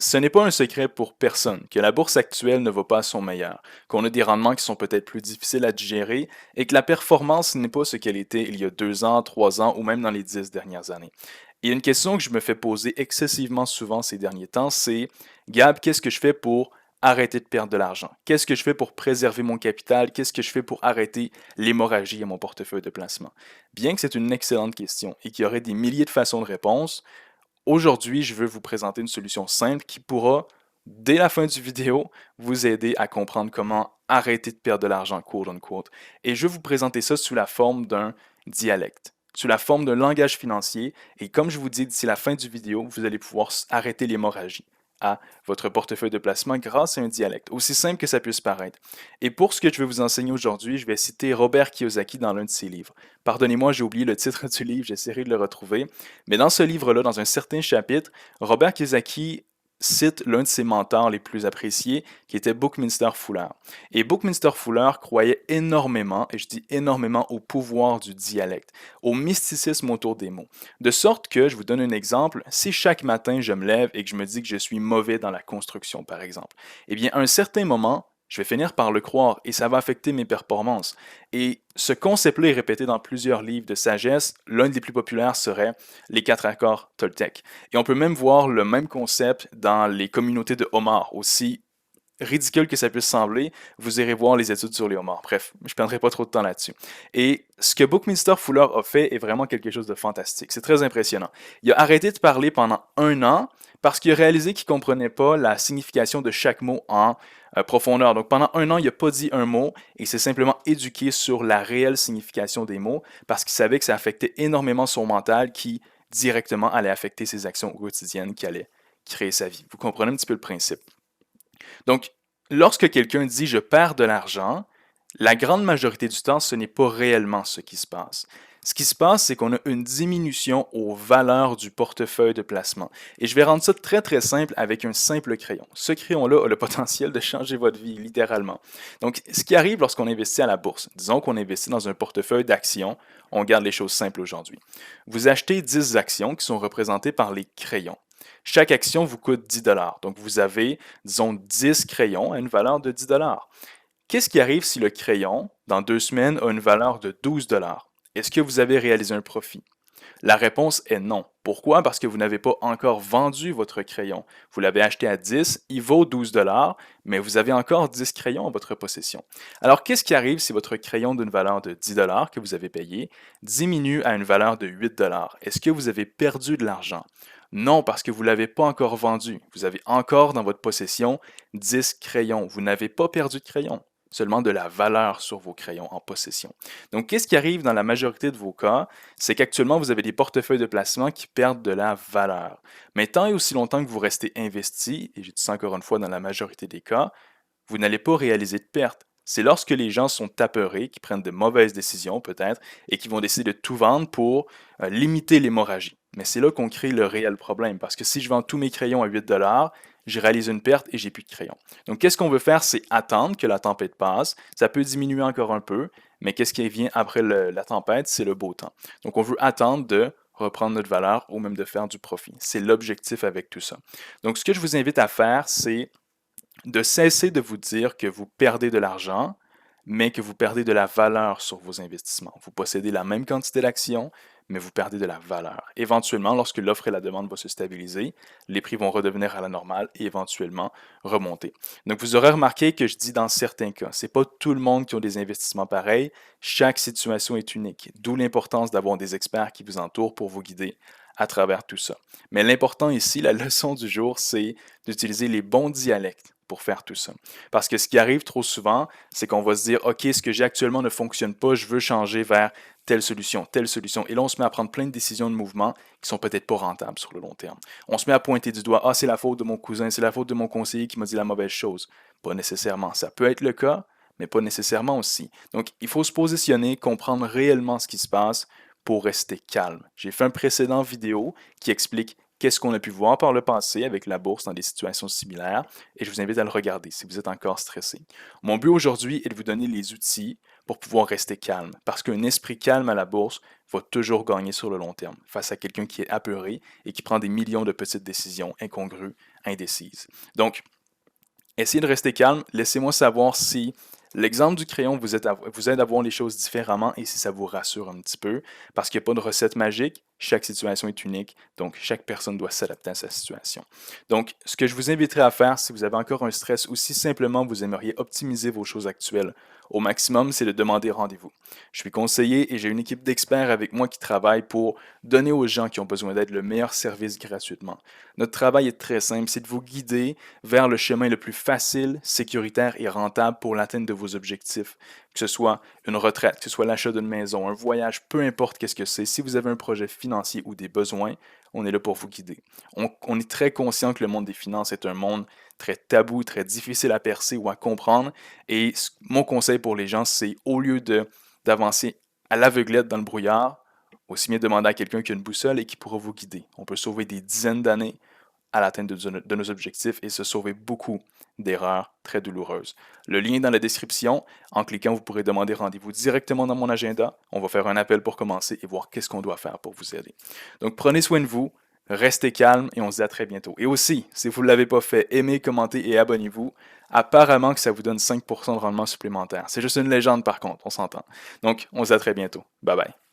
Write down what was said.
Ce n'est pas un secret pour personne que la bourse actuelle ne va pas à son meilleur, qu'on a des rendements qui sont peut-être plus difficiles à digérer et que la performance n'est pas ce qu'elle était il y a 2 ans, 3 ans ou même dans les 10 dernières années. Et une question que je me fais poser excessivement souvent ces derniers temps, c'est Gab, qu'est-ce que je fais pour arrêter de perdre de l'argent? Qu'est-ce que je fais pour préserver mon capital? Qu'est-ce que je fais pour arrêter l'hémorragie à mon portefeuille de placement? Bien que c'est une excellente question et qu'il y aurait des milliers de façons de réponse, aujourd'hui, je veux vous présenter une solution simple qui pourra, dès la fin du vidéo, vous aider à comprendre comment arrêter de perdre de l'argent, quote unquote. Et je vais vous présenter ça sous la forme d'un dialecte, sous la forme d'un langage financier. Et comme je vous dis, d'ici la fin du vidéo, vous allez pouvoir arrêter l'hémorragie à votre portefeuille de placement grâce à un dialecte, aussi simple que ça puisse paraître. Et pour ce que je vais vous enseigner aujourd'hui, je vais citer Robert Kiyosaki dans l'un de ses livres. Pardonnez-moi, j'ai oublié le titre du livre, j'essaierai de le retrouver. Mais dans ce livre-là, dans un certain chapitre, Robert Kiyosaki cite l'un de ses mentors les plus appréciés, qui était Buckminster Fuller. Et Buckminster Fuller croyait énormément, et je dis énormément, au pouvoir du dialecte, au mysticisme autour des mots. De sorte que, je vous donne un exemple, si chaque matin je me lève et que je me dis que je suis mauvais dans la construction, par exemple, eh bien, à un certain moment, je vais finir par le croire et ça va affecter mes performances. Et ce concept-là est répété dans plusieurs livres de sagesse. L'un des plus populaires serait les 4 accords Toltec. Et on peut même voir le même concept dans les communautés de homards, aussi ridicule que ça puisse sembler, vous irez voir les études sur les homards. Bref, je ne prendrai pas trop de temps là-dessus. Et ce que Buckminster Fuller a fait est vraiment quelque chose de fantastique. C'est très impressionnant. Il a arrêté de parler pendant 1 an parce qu'il a réalisé qu'il ne comprenait pas la signification de chaque mot en profondeur. Donc pendant 1 an, il n'a pas dit un mot et il s'est simplement éduqué sur la réelle signification des mots parce qu'il savait que ça affectait énormément son mental qui directement allait affecter ses actions quotidiennes qui allaient créer sa vie. Vous comprenez un petit peu le principe. Donc, lorsque quelqu'un dit je perds de l'argent, la grande majorité du temps, ce n'est pas réellement ce qui se passe. Ce qui se passe, c'est qu'on a une diminution aux valeurs du portefeuille de placement. Et je vais rendre ça très très simple avec un simple crayon. Ce crayon-là a le potentiel de changer votre vie, littéralement. Donc, ce qui arrive lorsqu'on investit à la bourse, disons qu'on investit dans un portefeuille d'actions, on garde les choses simples aujourd'hui. Vous achetez 10 actions qui sont représentées par les crayons. Chaque action vous coûte 10 dollars. Donc, vous avez, disons, 10 crayons à une valeur de 10 dollars. Qu'est-ce qui arrive si le crayon, dans 2 semaines, a une valeur de 12 dollars? Est-ce que vous avez réalisé un profit? La réponse est non. Pourquoi? Parce que vous n'avez pas encore vendu votre crayon. Vous l'avez acheté à 10, il vaut 12 dollars, mais vous avez encore 10 crayons en votre possession. Alors, qu'est-ce qui arrive si votre crayon d'une valeur de 10 dollars que vous avez payé diminue à une valeur de 8 dollars? Est-ce que vous avez perdu de l'argent? Non, parce que vous ne l'avez pas encore vendu. Vous avez encore dans votre possession 10 crayons. Vous n'avez pas perdu de crayon, seulement de la valeur sur vos crayons en possession. Donc, qu'est-ce qui arrive dans la majorité de vos cas? C'est qu'actuellement, vous avez des portefeuilles de placement qui perdent de la valeur. Mais tant et aussi longtemps que vous restez investi, et je dis ça encore une fois dans la majorité des cas, vous n'allez pas réaliser de perte. C'est lorsque les gens sont apeurés, qui prennent de mauvaises décisions peut-être, et qui vont décider de tout vendre pour limiter l'hémorragie. Mais c'est là qu'on crée le réel problème, parce que si je vends tous mes crayons à 8 dollars, je réalise une perte et j'ai plus de crayons. Donc qu'est-ce qu'on veut faire, c'est attendre que la tempête passe. Ça peut diminuer encore un peu, mais qu'est-ce qui vient après la tempête, c'est le beau temps. Donc on veut attendre de reprendre notre valeur ou même de faire du profit. C'est l'objectif avec tout ça. Donc ce que je vous invite à faire, c'est de cesser de vous dire que vous perdez de l'argent, mais que vous perdez de la valeur sur vos investissements. Vous possédez la même quantité d'actions, mais vous perdez de la valeur. Éventuellement, lorsque l'offre et la demande vont se stabiliser, les prix vont redevenir à la normale et éventuellement remonter. Donc, vous aurez remarqué que je dis dans certains cas, c'est pas tout le monde qui a des investissements pareils. Chaque situation est unique, d'où l'importance d'avoir des experts qui vous entourent pour vous guider à travers tout ça. Mais l'important ici, la leçon du jour, c'est d'utiliser les bons dialectes pour faire tout ça. Parce que ce qui arrive trop souvent, c'est qu'on va se dire, OK, ce que j'ai actuellement ne fonctionne pas, je veux changer vers telle solution, telle solution. Et là, on se met à prendre plein de décisions de mouvement qui sont peut-être pas rentables sur le long terme. On se met à pointer du doigt, ah, c'est la faute de mon cousin, c'est la faute de mon conseiller qui m'a dit la mauvaise chose. Pas nécessairement. Ça peut être le cas, mais pas nécessairement aussi. Donc, il faut se positionner, comprendre réellement ce qui se passe pour rester calme. J'ai fait un précédent vidéo qui explique qu'est-ce qu'on a pu voir par le passé avec la bourse dans des situations similaires et je vous invite à le regarder si vous êtes encore stressé. Mon but aujourd'hui est de vous donner les outils pour pouvoir rester calme parce qu'un esprit calme à la bourse va toujours gagner sur le long terme face à quelqu'un qui est apeuré et qui prend des millions de petites décisions incongrues indécises. Donc, essayez de rester calme. Laissez-moi savoir si l'exemple du crayon vous aide à voir les choses différemment et si ça vous rassure un petit peu, parce qu'il n'y a pas de recette magique. Chaque situation est unique, donc chaque personne doit s'adapter à sa situation. Donc, ce que je vous inviterai à faire, si vous avez encore un stress ou si simplement vous aimeriez optimiser vos choses actuelles au maximum, c'est de demander rendez-vous. Je suis conseiller et j'ai une équipe d'experts avec moi qui travaille pour donner aux gens qui ont besoin d'aide le meilleur service gratuitement. Notre travail est très simple, c'est de vous guider vers le chemin le plus facile, sécuritaire et rentable pour l'atteinte de vos objectifs, que ce soit une retraite, que ce soit l'achat d'une maison, un voyage, peu importe qu'est-ce que c'est. Si vous avez un projet financier ou des besoins, on est là pour vous guider. On est très conscient que le monde des finances est un monde très tabou, très difficile à percer ou à comprendre. Et mon conseil pour les gens, c'est au lieu d'avancer à l'aveuglette dans le brouillard, aussi bien demander à quelqu'un qui a une boussole et qui pourra vous guider. On peut sauver des dizaines d'années à l'atteinte de nos objectifs et se sauver beaucoup d'erreurs très douloureuses. Le lien est dans la description. En cliquant, vous pourrez demander rendez-vous directement dans mon agenda. On va faire un appel pour commencer et voir qu'est-ce qu'on doit faire pour vous aider. Donc, prenez soin de vous, restez calme et on se dit à très bientôt. Et aussi, si vous ne l'avez pas fait, aimez, commentez et abonnez-vous. Apparemment que ça vous donne 5% de rendement supplémentaire. C'est juste une légende par contre, on s'entend. Donc, on se dit à très bientôt. Bye bye.